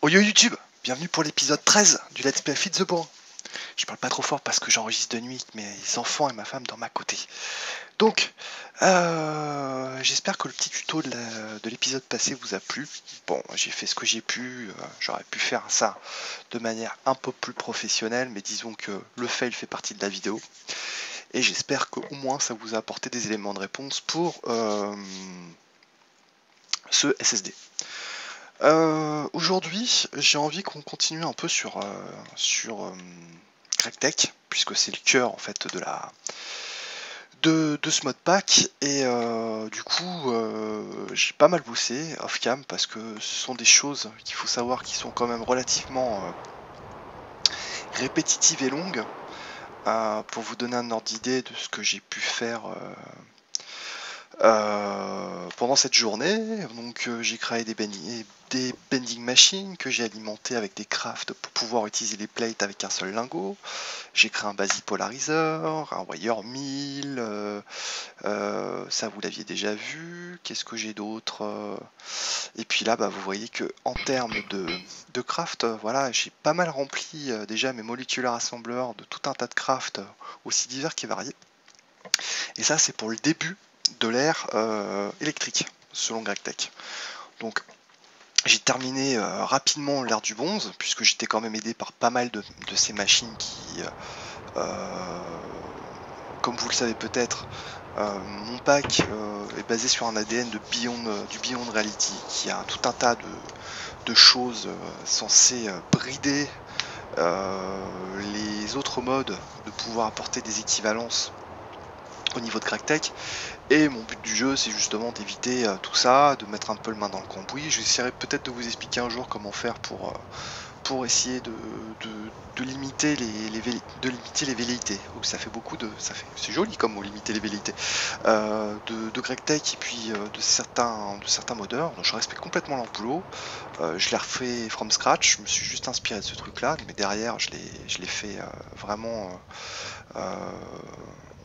Oh yo YouTube, bienvenue pour l'épisode 13 du Let's Play Feed the Bourg. Je parle pas trop fort parce que j'enregistre de nuit, mes enfants et ma femme dorment à côté. Donc, j'espère que le petit tuto de l'épisode passé vous a plu. Bon, j'ai fait ce que j'ai pu, j'aurais pu faire ça de manière un peu plus professionnelle, mais disons que le fail fait partie de la vidéo. Et j'espère qu'au moins ça vous a apporté des éléments de réponse pour ce SSD. Aujourd'hui, j'ai envie qu'on continue un peu sur GregTech, puisque c'est le cœur en fait de ce modpack. Et du coup, j'ai pas mal bossé off-cam parce que ce sont des choses qu'il faut savoir qui sont quand même relativement répétitives et longues. Pour vous donner un ordre d'idée de ce que j'ai pu faire pendant cette journée, donc j'ai créé des bending machines que j'ai alimentées avec des crafts pour pouvoir utiliser les plates avec un seul lingot. J'ai créé un basic polarizer, un wire mill, ça vous l'aviez déjà vu. Qu'est-ce que j'ai d'autre? Et puis là, vous voyez que en termes de craft, voilà, j'ai pas mal rempli déjà mes molecular assembleurs de tout un tas de crafts aussi divers et variés. Et ça, c'est pour le début de l'ère électrique, selon GregTech. Donc, j'ai terminé rapidement l'ère du bronze, puisque j'étais quand même aidé par pas mal de ces machines qui, comme vous le savez peut-être, mon pack est basé sur un ADN de du Beyond Reality, qui a tout un tas de choses censées brider les autres modes, de pouvoir apporter des équivalences au niveau de GregTech. Et mon but du jeu, c'est justement d'éviter tout ça, de mettre un peu le main dans le cambouis. J'essaierai peut-être de vous expliquer un jour comment faire pour essayer de limiter les velléités. Oh, ça fait beaucoup de... C'est joli comme mot, limiter les velléités. De GregTech et puis de certains modeurs. Donc, je respecte complètement leur boulot. Je l'ai refait from scratch. Je me suis juste inspiré de ce truc-là. Mais derrière, je l'ai fait vraiment...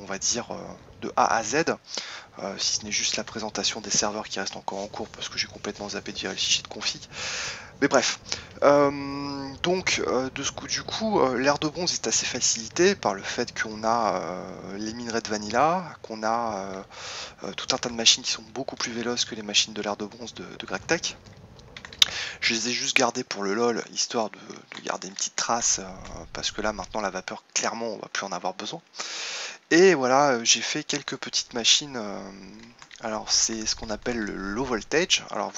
on va dire de A à Z, si ce n'est juste la présentation des serveurs qui restent encore en cours parce que j'ai complètement zappé de virer le fichier de config. Mais bref, donc du coup, l'ère de bronze est assez facilitée par le fait qu'on a les minerais de vanilla, qu'on a tout un tas de machines qui sont beaucoup plus véloces que les machines de l'ère de bronze de GregTech. Je les ai juste gardés pour le LOL, histoire de garder une petite trace, parce que là maintenant la vapeur, clairement, on va plus en avoir besoin. Et voilà, j'ai fait quelques petites machines. Alors c'est ce qu'on appelle le low voltage. Alors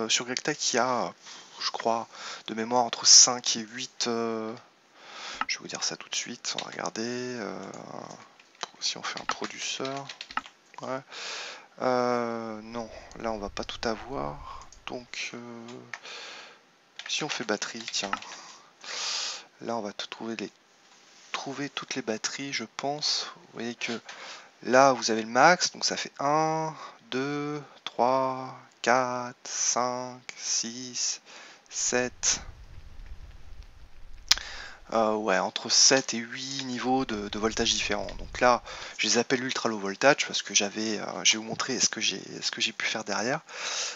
sur GregTech, il y a, je crois, de mémoire entre 5 et 8. Je vais vous dire ça tout de suite. On va regarder si on fait un produceur. Ouais. Non, là on va pas tout avoir. Donc si on fait batterie, tiens. Là on va trouver toutes les batteries, je pense. Vous voyez que là, vous avez le max, donc ça fait 1, 2, 3, 4, 5, 6, 7. Ouais, entre 7 et 8 niveaux de voltage différents. Donc là, je les appelle ultra low voltage parce que je vais vous montrer ce que j'ai pu faire derrière.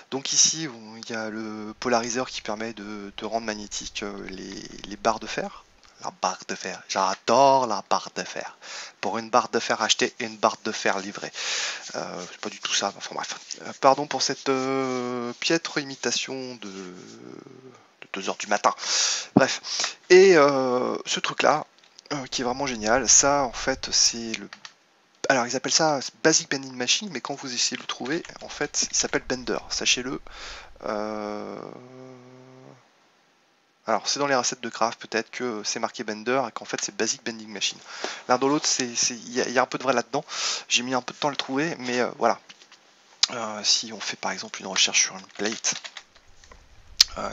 Donc ici, il y a le polariseur qui permet de rendre magnétique les barres de fer. La barre de fer, j'adore la barre de fer. Pour une barre de fer achetée, une barre de fer livrée. C'est pas du tout ça, enfin bref. Pardon pour cette piètre imitation de 2 heures du matin. Bref. Et ce truc-là, qui est vraiment génial, ça en fait c'est le... Alors ils appellent ça Basic Bending Machine, mais quand vous essayez de le trouver, en fait il s'appelle Bender, sachez-le. Alors c'est dans les recettes de craft peut-être que c'est marqué Bender et qu'en fait c'est Basic Bending Machine. L'un dans l'autre, il y a un peu de vrai là-dedans. J'ai mis un peu de temps à le trouver, mais voilà. Si on fait par exemple une recherche sur une plate,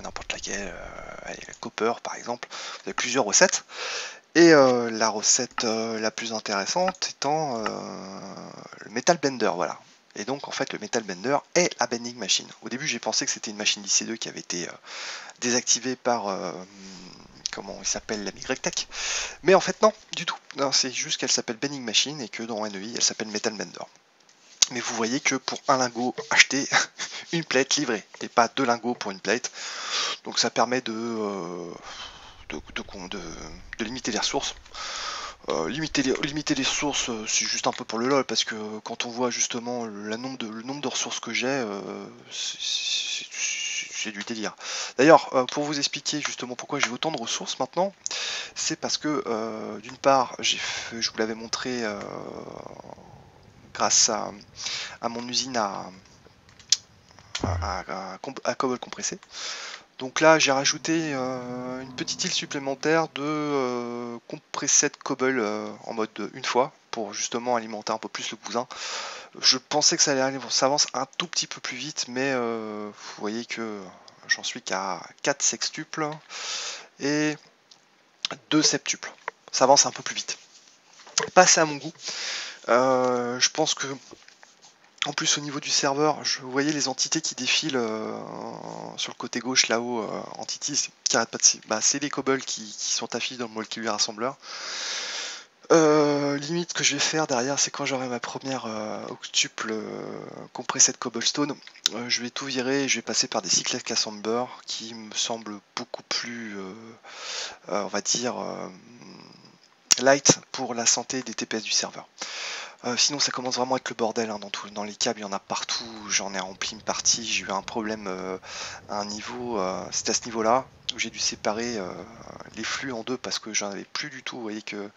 n'importe laquelle, copper par exemple, vous avez plusieurs recettes. Et la recette la plus intéressante étant le Metal Bender, voilà. Et donc en fait le Metal Bender est la bending machine. Au début j'ai pensé que c'était une machine d'IC2 qui avait été désactivée par comment il s'appelle, la GregTech. Mais en fait non, du tout. C'est juste qu'elle s'appelle bending machine et que dans NEI elle s'appelle Metal Bender. Mais vous voyez que pour un lingot acheté, une plate livrée, et pas 2 lingots pour une plate. Donc ça permet de limiter les ressources. Limiter les ressources, c'est juste un peu pour le lol, parce que quand on voit justement le nombre de ressources que j'ai, c'est du délire. D'ailleurs, pour vous expliquer justement pourquoi j'ai autant de ressources maintenant, c'est parce que d'une part, je vous l'avais montré grâce à mon usine à cobble compressé. Donc là, j'ai rajouté une petite île supplémentaire de compressé de cobble en mode une fois pour justement alimenter un peu plus le cousin. Je pensais que ça allait aller, ça avance un tout petit peu plus vite, mais vous voyez que j'en suis qu'à 4 sextuples et 2 septuples. Ça avance un peu plus vite. Pas assez à mon goût. Je pense que en plus au niveau du serveur, vous voyez les entités qui défilent sur le côté gauche là-haut, entities qui arrêtent pas de... c'est les cobbles qui sont affichés dans le molecular assembler. Limite que je vais faire derrière, c'est quand j'aurai ma première octuple compressée de cobblestone, je vais tout virer et je vais passer par des cyclic assembler qui me semblent beaucoup plus, on va dire, light pour la santé des TPS du serveur. Sinon ça commence vraiment à être le bordel, hein, dans les câbles il y en a partout, j'en ai rempli une partie, j'ai eu un problème à un niveau, c'était à ce niveau là où j'ai dû séparer les flux en deux parce que j'en avais plus du tout. Vous voyez que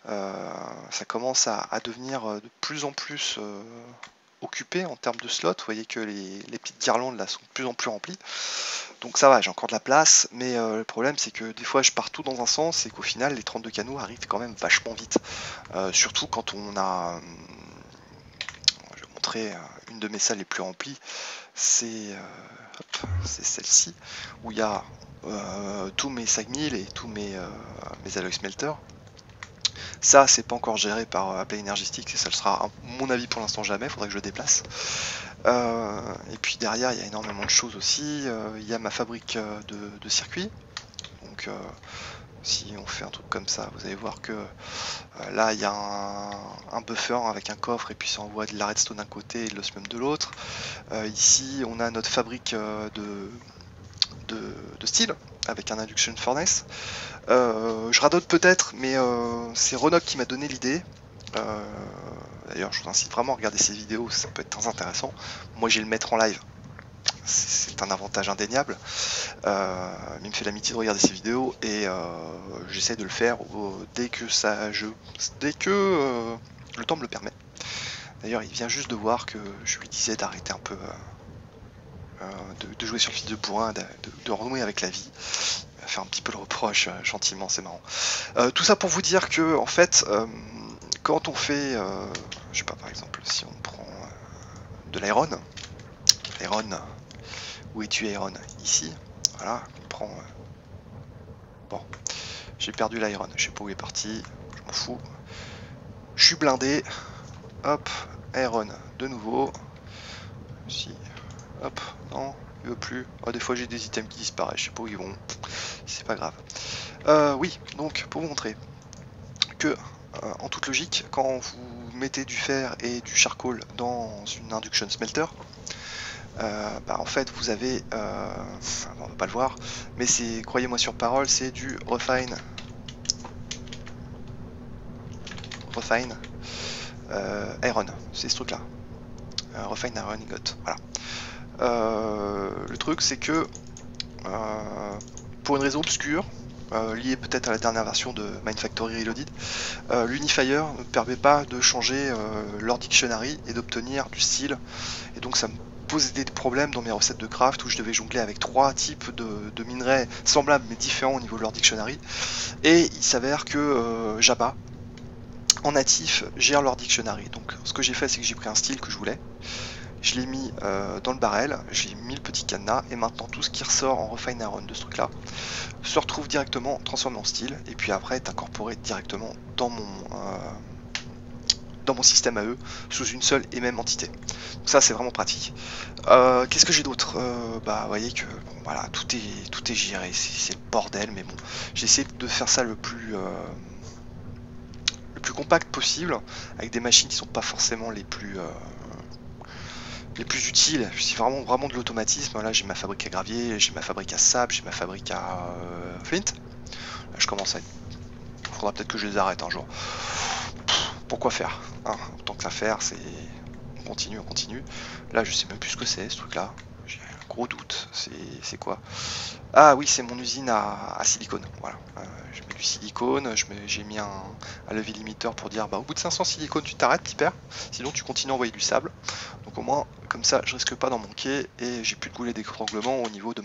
ça commence à devenir de plus en plus occupé en termes de slots. Vous voyez que les petites guirlandes là sont de plus en plus remplies. Donc ça va, j'ai encore de la place, mais le problème c'est que des fois je pars tout dans un sens et qu'au final les 32 canaux arrivent quand même vachement vite. Surtout quand on a... je vais vous montrer une de mes salles les plus remplies, c'est celle-ci, où il y a tous mes sag mills et tous mes alloy smelters. Ça, c'est pas encore géré par Apple Energistic et ça le sera, à mon avis, pour l'instant jamais. Il faudrait que je le déplace. Et puis derrière, il y a énormément de choses aussi. Il y a ma fabrique de circuits. Donc, si on fait un truc comme ça, vous allez voir que là, il y a un buffer avec un coffre et puis ça envoie de la redstone d'un côté et de l'osmium de l'autre. Ici, on a notre fabrique de steel avec un induction furnace. Je radote peut-être, mais c'est Ronoc qui m'a donné l'idée. D'ailleurs, je vous incite vraiment à regarder ces vidéos, ça peut être très intéressant. Moi, j'ai le mettre en live, c'est un avantage indéniable. Il me fait l'amitié de regarder ces vidéos et j'essaie de le faire dès que le temps me le permet. D'ailleurs, il vient juste de voir que je lui disais d'arrêter un peu de jouer sur le fil de bourrin, de renouer avec la vie. Faire un petit peu le reproche gentiment, c'est marrant. Tout ça pour vous dire que en fait, quand on fait, je sais pas, par exemple, si on prend de l'iron, où es-tu iron? Ici, voilà, on prend. Bon, j'ai perdu l'iron, je sais pas où il est parti, je m'en fous. Je suis blindé, hop, iron de nouveau. Si, hop, non. Il veut plus. Oh, des fois j'ai des items qui disparaissent, je sais pas où ils vont. C'est pas grave. Oui, donc pour vous montrer que en toute logique, quand vous mettez du fer et du charcoal dans une induction smelter, en fait vous avez, on va pas le voir, mais c'est, croyez-moi sur parole, c'est du refine iron, c'est ce truc là, refine iron ingot, voilà. Le truc c'est que pour une raison obscure, liée peut-être à la dernière version de Mindfactory Reloaded, l'unifier ne permet pas de changer leur dictionary et d'obtenir du style, et donc ça me posait des problèmes dans mes recettes de craft où je devais jongler avec 3 types de minerais semblables mais différents au niveau de leur dictionary, et il s'avère que Jabba en natif gère leur dictionary. Donc ce que j'ai fait, c'est que j'ai pris un style que je voulais, je l'ai mis dans le barrel, j'ai mis le petit cadenas, et maintenant tout ce qui ressort en refine iron de ce truc là se retrouve directement transformé en style, et puis après est incorporé directement dans mon système à eux, sous une seule et même entité. Donc ça c'est vraiment pratique. Qu'est-ce que j'ai d'autre? Vous voyez que bon, voilà, tout est géré, c'est le bordel, mais bon, j'essaie de faire ça le plus plus compacte possible, avec des machines qui sont pas forcément les plus utiles. C'est vraiment de l'automatisme. Là j'ai ma fabrique à gravier, j'ai ma fabrique à sable, j'ai ma fabrique à flint. Là je commence à... Il faudra peut-être que je les arrête un jour. Pourquoi faire hein, tant que ça faire, c'est... On continue. Là je sais même plus ce que c'est ce truc là. J'ai un gros doute. C'est quoi? Ah oui, c'est mon usine à silicone. Voilà. Je mets du silicone, j'ai mis un levier limiteur pour dire bah au bout de 500 silicone tu t'arrêtes, petit père. Sinon tu continues à envoyer du sable. Donc au moins comme ça je risque pas d'en manquer et j'ai plus de goulet d'étranglement au niveau de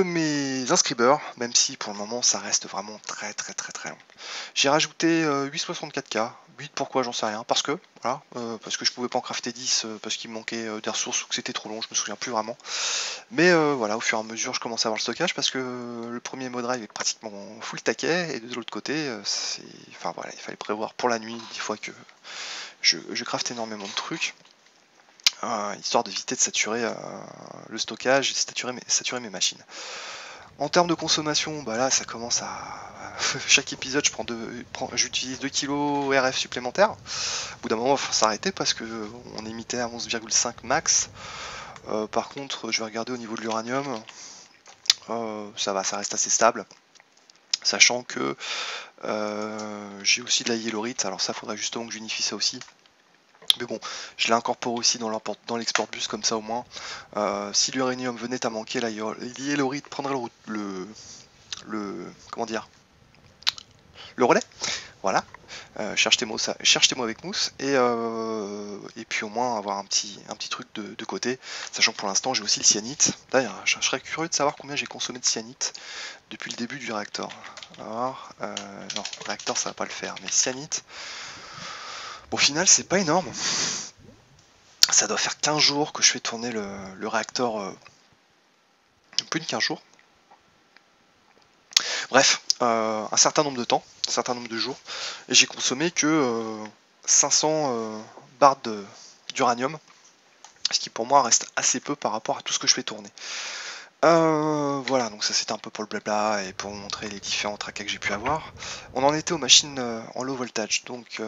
mes inscribeurs, même si pour le moment ça reste vraiment très long. J'ai rajouté 864K, 8 pourquoi j'en sais rien, parce que voilà, parce que je pouvais pas en crafter 10 parce qu'il me manquait des ressources ou que c'était trop long, je me souviens plus vraiment. Mais voilà, au fur et à mesure je commence à avoir le stockage parce que le premier mod-drive est pratiquement full taquet et de l'autre côté, enfin voilà, il fallait prévoir pour la nuit 10 fois que je crafte énormément de trucs. Histoire d'éviter de saturer le stockage et de saturer mes machines. En termes de consommation, bah là ça commence à... Chaque épisode j'utilise 2 kg RF supplémentaires. Au bout d'un moment il faut s'arrêter parce que on est limité à 11,5 max. Par contre je vais regarder au niveau de l'uranium, ça va, ça reste assez stable. Sachant que j'ai aussi de la yellorite, alors ça faudrait justement que j'unifie ça aussi. Mais bon, je l'incorpore aussi dans l'export bus comme ça au moins. Si l'uranium venait à manquer, la yellorite prendrait comment dire, le relais. Voilà. Cherche tes mots avec mousse et puis au moins avoir un petit truc de côté, sachant que pour l'instant j'ai aussi le cyanite. D'ailleurs, je serais curieux de savoir combien j'ai consommé de cyanite depuis le début du réacteur. Alors, non, le réacteur ça va pas le faire, mais cyanite. Bon, au final, c'est pas énorme. Ça doit faire 15 jours que je fais tourner le réacteur. Plus de 15 jours. Bref, un certain nombre de temps, un certain nombre de jours. Et j'ai consommé que 500 barres d'uranium. Ce qui pour moi reste assez peu par rapport à tout ce que je fais tourner. Voilà, donc ça c'était un peu pour le blabla et pour vous montrer les différents tracas que j'ai pu avoir. On en était aux machines en low voltage, donc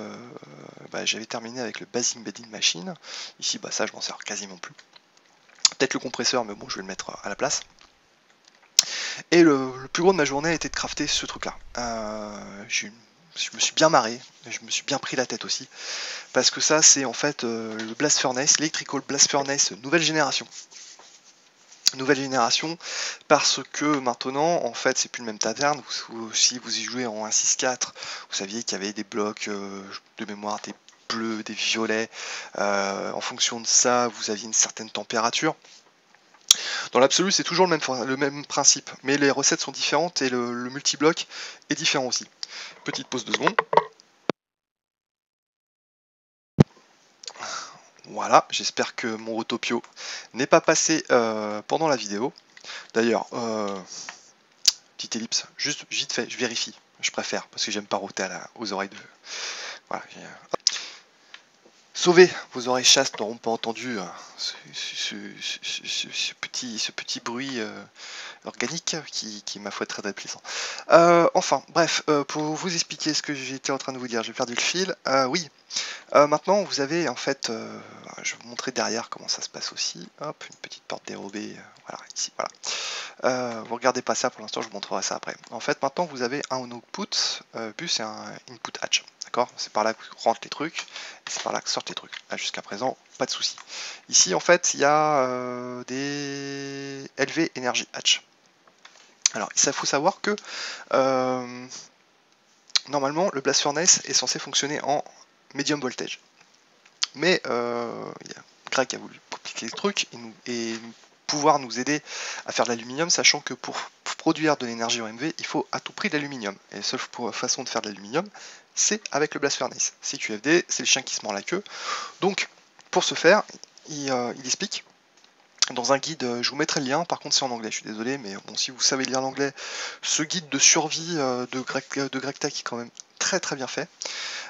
j'avais terminé avec le basic bedding machine. Ici, bah ça je m'en sers quasiment plus. Peut-être le compresseur, mais bon, je vais le mettre à la place. Et le plus gros de ma journée a été de crafter ce truc là. Je me suis bien marré, je me suis bien pris la tête aussi, parce que ça c'est en fait le Blast Furnace, l'Electrical Blast Furnace nouvelle génération. Parce que maintenant en fait c'est plus le même pattern. Si vous y jouez en 1.6.4, vous saviez qu'il y avait des blocs de mémoire, des bleus, des violets, en fonction de ça vous aviez une certaine température. Dans l'absolu c'est toujours le même principe, mais les recettes sont différentes et le multi-bloc est différent aussi. Petite pause de secondes. Voilà, j'espère que mon rotopio n'est pas passé pendant la vidéo. D'ailleurs, petite ellipse, juste vite fait, je vérifie, je préfère, parce que j'aime pas rôter aux oreilles de... Voilà, Sauvé, vos oreilles chastes n'auront pas entendu ce petit bruit organique qui ma foi très déplaisant. Enfin, bref, pour vous expliquer ce que j'étais en train de vous dire, j'ai perdu le fil. Oui, maintenant vous avez en fait, je vais vous montrer derrière comment ça se passe aussi. Hop, une petite porte dérobée, voilà, ici, voilà. Vous regardez pas ça pour l'instant, je vous montrerai ça après. En fait, maintenant vous avez un output bus et un input hatch. D'accord, c'est par là que rentrent les trucs, et c'est par là que sortent les trucs. Jusqu'à présent, pas de souci. Ici, en fait, il y a des LV Energy Hatch. Alors, il faut savoir que normalement, le Blast Furnace est censé fonctionner en medium voltage. Mais Greg a voulu compliquer le truc et pouvoir nous aider à faire de l'aluminium, sachant que pour produire de l'énergie en MV, il faut à tout prix de l'aluminium. Et la seule façon de faire de l'aluminium, c'est avec le Blast Furnace. CQFD, c'est le chien qui se mord la queue. Donc, pour ce faire, il explique dans un guide, je vous mettrai le lien, par contre c'est en anglais, je suis désolé, mais bon, si vous savez lire l'anglais, ce guide de survie de Greg Tech est quand même très bien fait.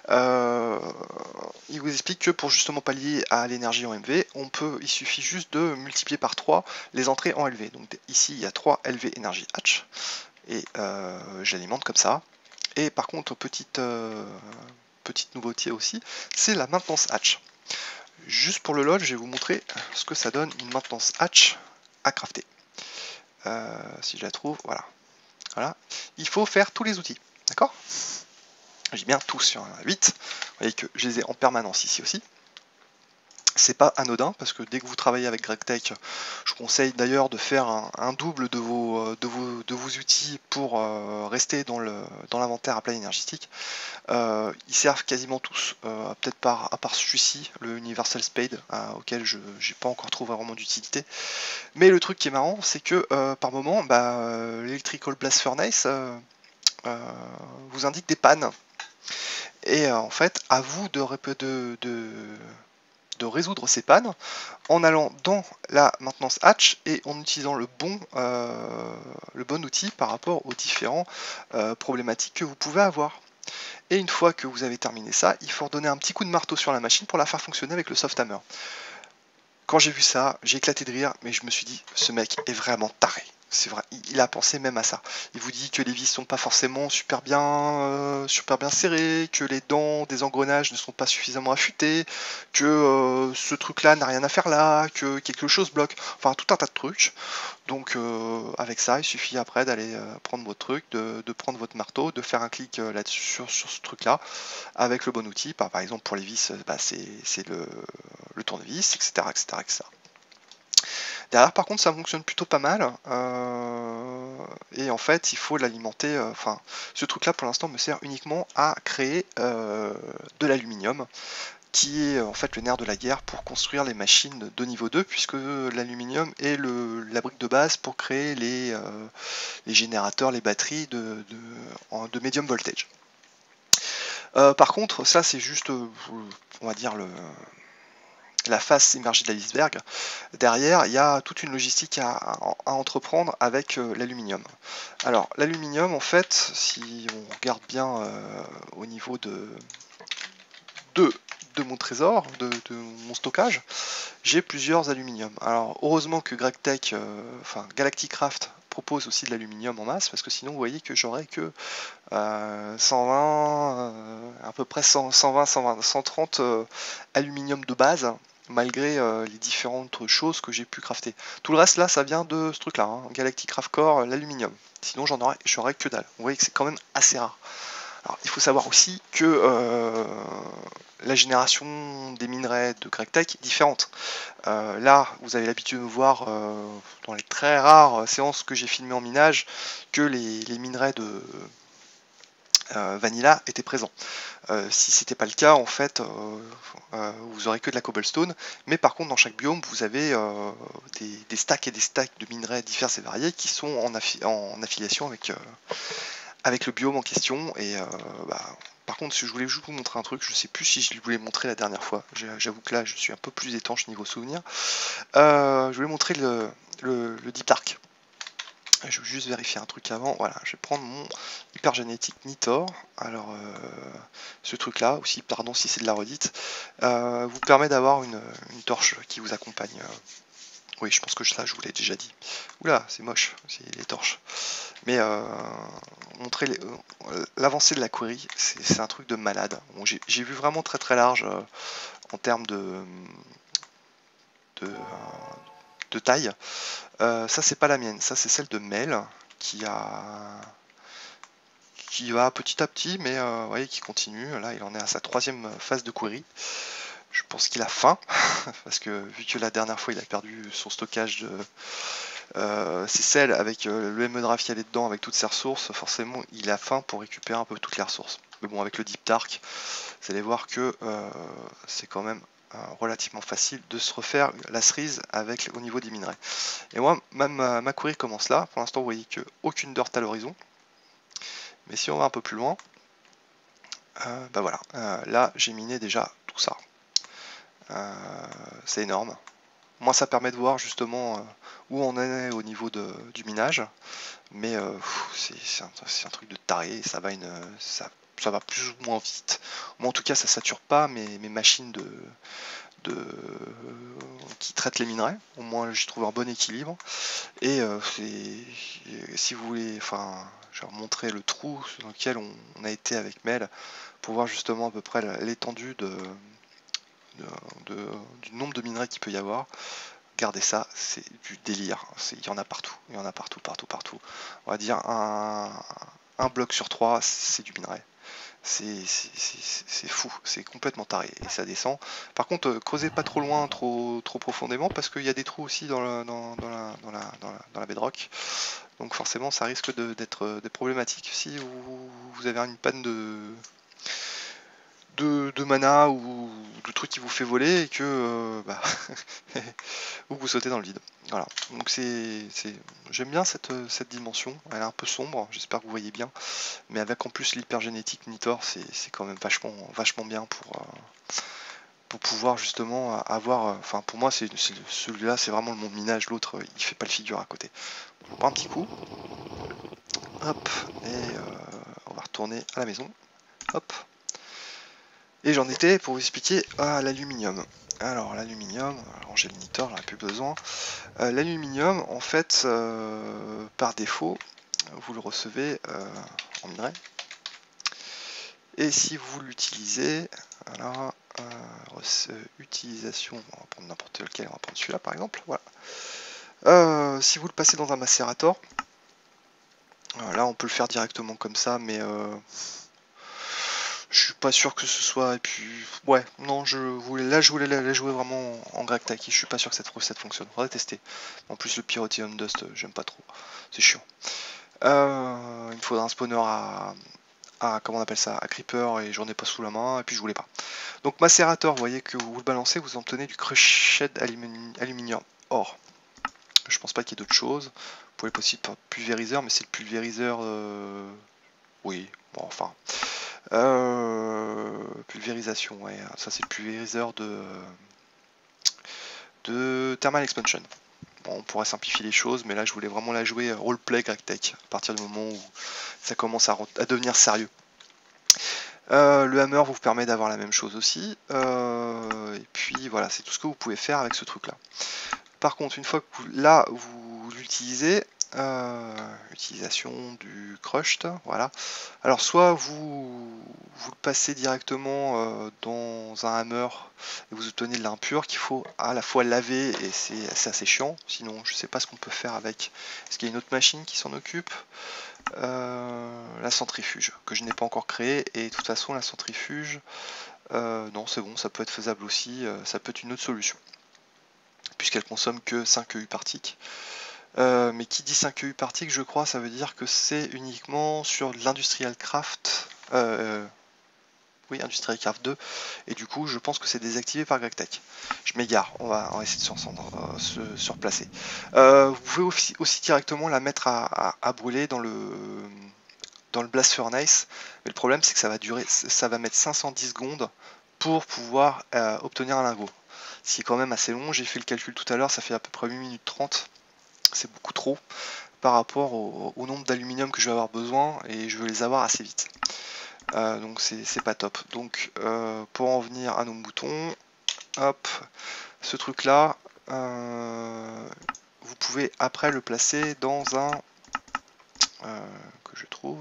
Il vous explique que pour justement pallier à l'énergie en MV, il suffit juste de multiplier par 3 les entrées en LV. Donc ici il y a 3 LV Energy Hatch, et j'alimente comme ça. Et par contre, petite nouveauté aussi, c'est la maintenance hatch. Juste pour le lol, je vais vous montrer ce que ça donne une maintenance hatch à crafter. Si je la trouve, voilà. Voilà. Il faut faire tous les outils, d'accord? J'ai bien tous sur un 8. Vous voyez que je les ai en permanence ici aussi. C'est pas anodin parce que dès que vous travaillez avec GregTech, je vous conseille d'ailleurs de faire un double de vos outils pour rester dans l'inventaire à plat énergétique. Ils servent quasiment tous, peut-être à part celui-ci, le Universal Spade, auquel je n'ai pas encore trouvé vraiment d'utilité. Mais le truc qui est marrant, c'est que par moment, l'Electrical Blast Furnace vous indique des pannes. Et en fait, à vous de résoudre ces pannes en allant dans la maintenance hatch et en utilisant le bon outil par rapport aux différents problématiques que vous pouvez avoir. Et une fois que vous avez terminé ça, il faut redonner un petit coup de marteau sur la machine pour la faire fonctionner avec le soft hammer. Quand j'ai vu ça, j'ai éclaté de rire, mais je me suis dit, ce mec est vraiment taré. C'est vrai, il a pensé même à ça. Il vous dit que les vis sont pas forcément super bien serrées, que les dents des engrenages ne sont pas suffisamment affûtées, que ce truc-là n'a rien à faire là, que quelque chose bloque. Enfin, tout un tas de trucs. Donc, avec ça, il suffit après d'aller prendre votre truc, de prendre votre marteau, de faire un clic là-dessus sur ce truc-là, avec le bon outil. Par exemple, pour les vis, c'est le tournevis, etc., etc., etc. Derrière, par contre, ça fonctionne plutôt pas mal. Et en fait, il faut l'alimenter. Enfin, ce truc-là, pour l'instant, me sert uniquement à créer de l'aluminium, qui est en fait le nerf de la guerre pour construire les machines de niveau 2, puisque l'aluminium est la brique de base pour créer les générateurs, les batteries de medium voltage. Par contre, ça, c'est juste, on va dire, la face immergée de l'iceberg. Derrière, il y a toute une logistique à entreprendre avec l'aluminium. Alors, l'aluminium, en fait, si on regarde bien au niveau de mon trésor, de mon stockage, j'ai plusieurs aluminiums. Alors, heureusement que GregTech, enfin Galacticraft, propose aussi de l'aluminium en masse, parce que sinon, vous voyez que j'aurais que 120, à peu près 120, 130 aluminium de base, malgré les différentes choses que j'ai pu crafter. Tout le reste là, ça vient de ce truc là, hein, Galactic Craft Core, l'aluminium. Sinon j'aurais que dalle. Vous voyez que c'est quand même assez rare. Alors il faut savoir aussi que la génération des minerais de GregTech est différente. Là, vous avez l'habitude de voir dans les très rares séances que j'ai filmées en minage que les minerais de Vanilla était présent. Si c'était pas le cas, en fait, vous aurez que de la cobblestone, mais par contre dans chaque biome vous avez des stacks et des stacks de minerais divers et variés qui sont en affiliation avec le biome en question. Et par contre, si je voulais juste vous montrer un truc, je sais plus si je voulais montrer la dernière fois. J'avoue que là je suis un peu plus étanche niveau souvenir. Je voulais montrer le Deep Dark. Je veux juste vérifier un truc avant. Voilà, je vais prendre mon hypergénétique Nitor. Alors, ce truc-là, aussi, pardon si c'est de la redite, vous permet d'avoir une torche qui vous accompagne. Oui, je pense que ça, je vous l'ai déjà dit. Oula, c'est moche, c'est les torches. Mais montrer l'avancée de la query, c'est un truc de malade. Bon, j'ai vu vraiment très très large en termes de, de taille. Ça, c'est pas la mienne, ça, c'est celle de Mel qui va petit à petit, mais vous voyez, qui continue. Là, il en est à sa 3e phase de query. Je pense qu'il a faim, parce que vu que la dernière fois, il a perdu son stockage de ses selles avec le ME fialé dedans, avec toutes ses ressources, forcément, il a faim pour récupérer un peu toutes les ressources. Mais bon, avec le Deep Dark, vous allez voir que c'est quand même relativement facile de se refaire la cerise au niveau des minerais. Et moi, ma query commence là. Pour l'instant, vous voyez que aucune dirt à l'horizon. Mais si on va un peu plus loin, voilà, là j'ai miné déjà tout ça. C'est énorme. Moi, ça permet de voir justement où on est au niveau du minage. Mais c'est un truc de taré. Ça va plus ou moins vite. Moi, en tout cas, ça sature pas mes machines qui traite les minerais. Au moins j'y trouve un bon équilibre. Et si vous voulez, enfin, je vais vous montrer le trou dans lequel on a été avec Mel pour voir justement à peu près l'étendue du nombre de minerais qu'il peut y avoir. Regardez ça, c'est du délire. Il y en a partout, il y en a partout, partout, partout. On va dire un bloc sur 3, c'est du minerai. C'est fou, c'est complètement taré et ça descend. Par contre, creusez pas trop loin, trop profondément parce qu'il y a des trous aussi dans la bedrock. Donc forcément, ça risque d'être problématique si vous avez une panne de mana ou de truc qui vous fait voler et que vous sautez dans le vide. Voilà. Donc j'aime bien cette dimension. Elle est un peu sombre. J'espère que vous voyez bien. Mais avec en plus l'hypergénétique Nitor, c'est quand même vachement bien pour pouvoir justement avoir. Enfin, pour moi, celui-là, c'est vraiment le monde minage. L'autre, il fait pas le figure à côté. On prend un petit coup. Hop. Et on va retourner à la maison. Hop. Et j'en étais pour vous expliquer l'aluminium. Alors l'aluminium, ranger le Nitor, j'en ai plus besoin. L'aluminium, en fait, par défaut, vous le recevez en minerai. Et si vous l'utilisez, voilà, utilisation, on va prendre n'importe lequel, on va prendre celui-là par exemple. Voilà. Si vous le passez dans un macérator, là on peut le faire directement comme ça, mais je suis pas sûr que ce soit. Et puis, ouais, non, je voulais la jouer vraiment en grec taki. Je suis pas sûr que cette recette fonctionne. Faudrait tester. En plus, le Pyrotheum Dust, j'aime pas trop. C'est chiant. Il me faudra un spawner comment on appelle ça, à Creeper, et j'en ai pas sous la main, et puis je voulais pas. Donc, macérateur, vous voyez que vous le balancez, vous obtenez du crushed aluminium or. Je pense pas qu'il y ait d'autres choses. Vous pouvez possible par pulvériseur, mais c'est le pulvériseur. Oui, bon, enfin. Pulvérisation, ouais, ça c'est le pulvériseur de Thermal Expansion. Bon, on pourrait simplifier les choses, mais là je voulais vraiment la jouer roleplay GregTech à partir du moment où ça commence à devenir sérieux. Le hammer vous permet d'avoir la même chose aussi, et puis voilà, c'est tout ce que vous pouvez faire avec ce truc là. Par contre, une fois que vous l'utilisez, utilisation du crushed, voilà. Alors soit vous le passez directement dans un hammer et vous obtenez de l'impur qu'il faut à la fois laver et c'est assez chiant. Sinon, je sais pas ce qu'on peut faire avec. Est-ce qu'il y a une autre machine qui s'en occupe? La centrifuge que je n'ai pas encore créée, et de toute façon la centrifuge, non c'est bon, ça peut être faisable aussi, ça peut être une autre solution puisqu'elle consomme que 5 EU par tick. Mais qui dit 5 EU par tick, je crois, ça veut dire que c'est uniquement sur l'Industrial Craft. Oui, Industrial Craft 2. Et du coup, je pense que c'est désactivé par GregTech. Je m'égare, on va essayer de se replacer. Vous pouvez aussi directement la mettre à brûler dans le Blast Furnace. Mais le problème, c'est que ça va mettre 510 secondes pour pouvoir obtenir un lingot. C'est quand même assez long, j'ai fait le calcul tout à l'heure, ça fait à peu près 8 minutes 30. C'est beaucoup trop par rapport au nombre d'aluminium que je vais avoir besoin, et je veux les avoir assez vite. Donc c'est pas top. Donc pour en venir à nos moutons, hop, ce truc là, vous pouvez après le placer dans un que je trouve.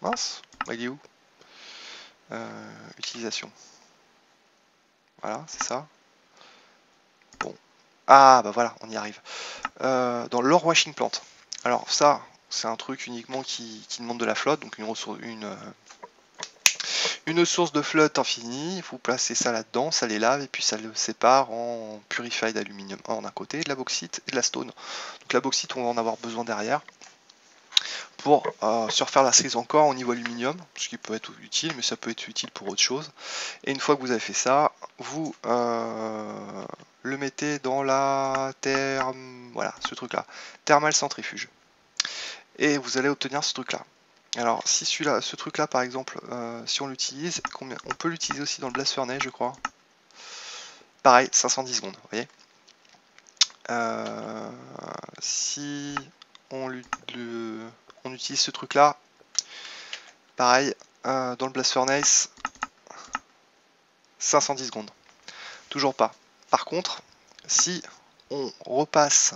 Mince, il est où? Utilisation. Voilà, c'est ça. Bon. Ah bah voilà, on y arrive. Dans l'ore washing plant. Alors ça, c'est un truc uniquement qui demande de la flotte, donc une source de flotte infinie. Vous placez ça là-dedans, ça les lave et puis ça le sépare en purified aluminium or d'un côté, de la bauxite et de la stone. Donc la bauxite, on va en avoir besoin derrière pour se refaire la cerise encore au niveau aluminium, ce qui peut être utile, mais ça peut être utile pour autre chose. Et une fois que vous avez fait ça, vous le mettez dans la voilà, ce truc là, thermal centrifuge, et vous allez obtenir ce truc là. Alors si ce truc là par exemple, si on l'utilise, on peut l'utiliser aussi dans le Blast Furnace, je crois. Pareil, 510 secondes, vous voyez. Si on utilise ce truc là, pareil, dans le Blast Furnace, 510 secondes. toujours pas. Par contre, si on repasse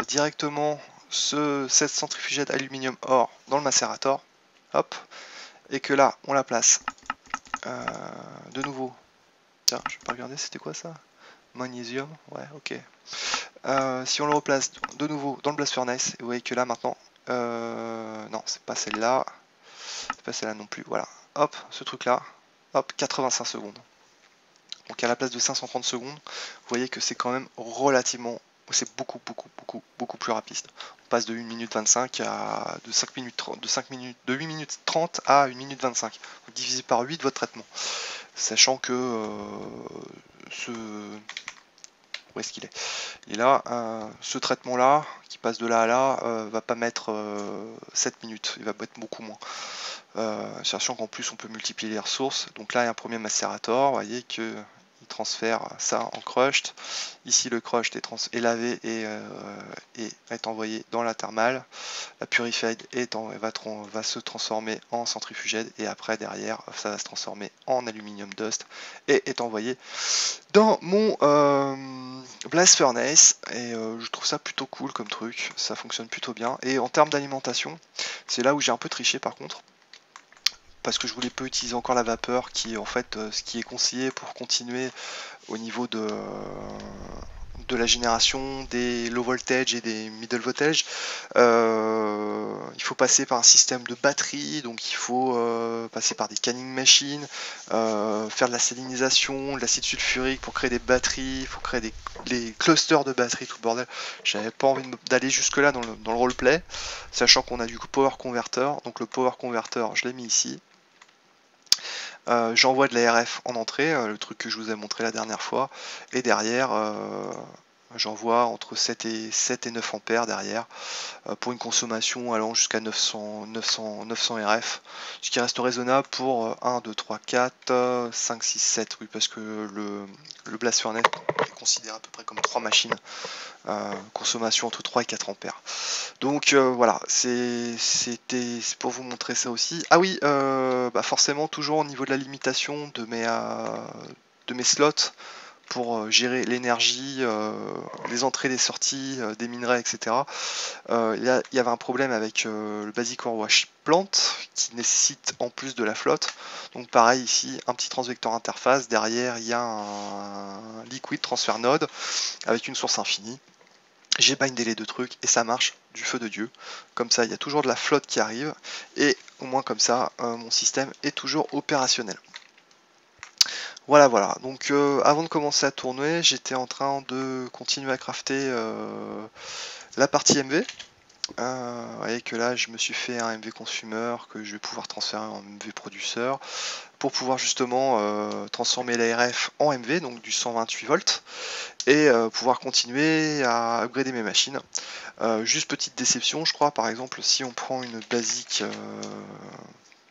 directement cette centrifugette aluminium or dans le macérator, hop, et que là on la place de nouveau. Tiens, je vais pas regarder, c'était quoi ça? Magnésium, ouais, ok. Si on le replace de nouveau dans le blast furnace, vous voyez que là maintenant, non, c'est pas celle-là, c'est pas celle-là non plus, voilà. Hop, ce truc-là, hop, 85 secondes. Donc à la place de 530 secondes, vous voyez que c'est quand même relativement, c'est beaucoup plus rapide. On passe de 1 minute 25 à de 5 minutes 30, de 8 minutes 30 à 1 minute 25. Donc divisé par 8 votre traitement. Sachant que où est-ce qu'il est? Et là, ce traitement-là, qui passe de là à là, va pas mettre 7 minutes, il va mettre beaucoup moins. Sachant qu'en plus on peut multiplier les ressources. Donc là il y a un premier macérator, vous voyez que il transfère ça en crushed. Ici le crushed est lavé et est envoyé dans la thermale. La purified va se transformer en centrifugède et après derrière ça va se transformer en aluminium dust et est envoyé dans mon blast furnace. Et je trouve ça plutôt cool comme truc, ça fonctionne plutôt bien. Et en termes d'alimentation, c'est là où j'ai un peu triché par contre, parce que je voulais pas utiliser encore la vapeur qui est en fait ce qui est conseillé pour continuer au niveau de la génération des low voltage et des middle voltage. Il faut passer par un système de batterie, donc il faut passer par des canning machines, faire de la salinisation, de l'acide sulfurique pour créer des batteries, il faut créer des clusters de batteries, tout le bordel. J'avais pas envie d'aller jusque là dans le roleplay, sachant qu'on a du power converter, donc le power converter je l'ai mis ici. J'envoie de la RF en entrée, le truc que je vous ai montré la dernière fois, et derrière j'envoie entre 7 et 9 ampères derrière pour une consommation allant jusqu'à 900 RF, ce qui reste raisonnable pour 1, 2, 3, 4, 5, 6, 7, oui, parce que le blast furnace est considéré à peu près comme 3 machines, consommation entre 3 et 4 ampères. Donc voilà, c'était pour vous montrer ça aussi. Ah oui, forcément toujours au niveau de la limitation de mes slots pour gérer l'énergie, les entrées, les sorties, des minerais, etc. Il y avait un problème avec le Basic Ore Wash Plant qui nécessite en plus de la flotte. Donc pareil ici, un petit transvecteur interface. Derrière, il y a un liquid transfer node avec une source infinie. J'ai bindé les deux trucs et ça marche du feu de Dieu. Comme ça, il y a toujours de la flotte qui arrive et au moins comme ça, mon système est toujours opérationnel. Voilà. Donc avant de commencer à tourner, j'étais en train de continuer à crafter la partie MV. Vous voyez que là, je me suis fait un MV consumer que je vais pouvoir transférer en MV produceur pour pouvoir justement transformer l'ARF en MV, donc du 128 volts, et pouvoir continuer à upgrader mes machines. Juste petite déception, je crois, par exemple, si on prend une basique,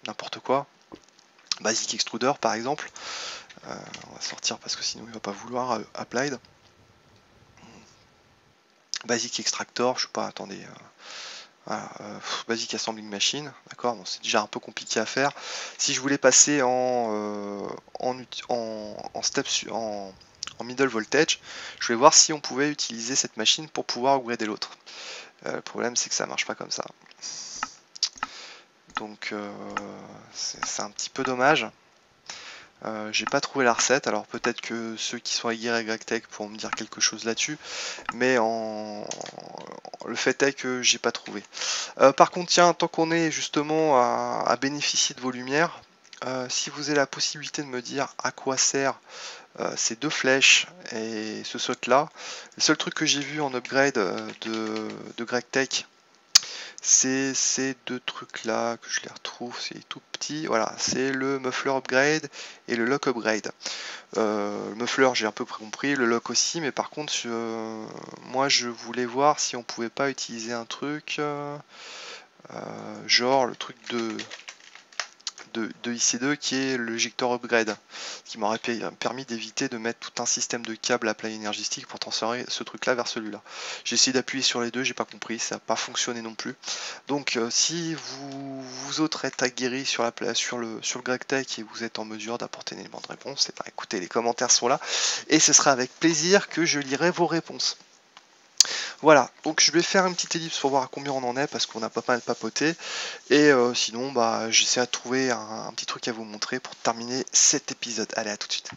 n'importe quoi, basique extruder par exemple, on va sortir parce que sinon il va pas vouloir applied. Basic extractor, je sais pas, attendez. Voilà, basic assembling machine, d'accord, bon, c'est déjà un peu compliqué à faire. Si je voulais passer en middle voltage, je vais voir si on pouvait utiliser cette machine pour pouvoir upgrader l'autre. Le problème c'est que ça marche pas comme ça. Donc c'est un petit peu dommage. J'ai pas trouvé la recette, alors peut-être que ceux qui sont à YTech pourront me dire quelque chose là-dessus, mais le fait est que j'ai pas trouvé. Par contre, tiens, tant qu'on est justement à bénéficier de vos lumières, si vous avez la possibilité de me dire à quoi sert ces deux flèches et ce slot là, le seul truc que j'ai vu en upgrade de GregTech, c'est ces deux trucs là que je les retrouve, c'est tout petit, voilà, c'est le muffler upgrade et le lock upgrade. Le muffler j'ai un peu compris, le lock aussi, mais par contre moi je voulais voir si on pouvait pas utiliser un truc genre le truc de de IC2 qui est le l'éjecteur upgrade, qui m'aurait permis d'éviter de mettre tout un système de câbles à plat énergistique pour transférer ce truc là vers celui-là. J'ai essayé d'appuyer sur les deux, j'ai pas compris, ça n'a pas fonctionné non plus. Donc si vous autres êtes aguerris sur le GregTech et vous êtes en mesure d'apporter un élément de réponse, et ben écoutez, les commentaires sont là et ce sera avec plaisir que je lirai vos réponses. Voilà, donc je vais faire une petite ellipse pour voir à combien on en est parce qu'on a pas mal papoté. Et sinon, bah, j'essaie de trouver un petit truc à vous montrer pour terminer cet épisode. Allez, à tout de suite.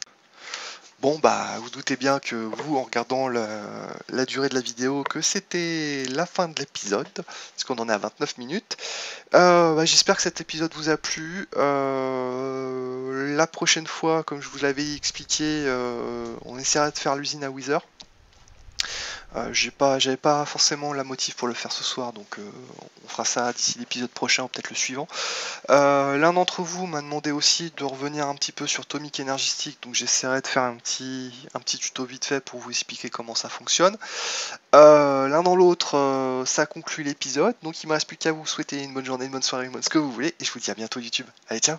Bon, bah, vous doutez bien que vous, en regardant la durée de la vidéo, que c'était la fin de l'épisode, parce qu'on en est à 29 minutes. Bah, j'espère que cet épisode vous a plu. La prochaine fois, comme je vous l'avais expliqué, on essaiera de faire l'usine à Wither. J'avais pas forcément la motive pour le faire ce soir, donc on fera ça d'ici l'épisode prochain ou peut-être le suivant. L'un d'entre vous m'a demandé aussi de revenir un petit peu sur Tomic Énergistique, donc j'essaierai de faire un petit tuto vite fait pour vous expliquer comment ça fonctionne. L'un dans l'autre, ça conclut l'épisode, donc il me reste plus qu'à vous souhaiter une bonne journée, une bonne soirée, ce que vous voulez, et je vous dis à bientôt YouTube. Allez, tiens.